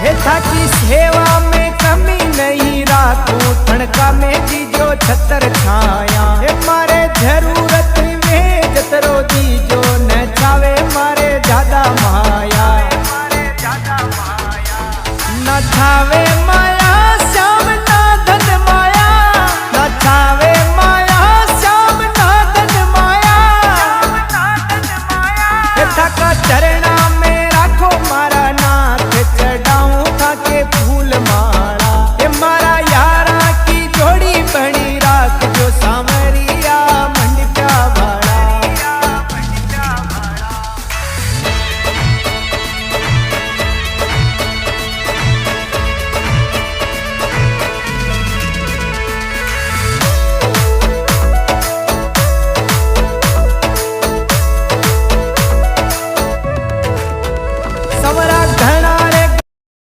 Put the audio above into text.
हे थाकी सेवा में कमी नहीं राखूं, ठणका में दीजो छतर छाया। हे मारे जरूरत में जतरो दीजो न चावे मारे ज्यादा माया, न थावे माया श्याम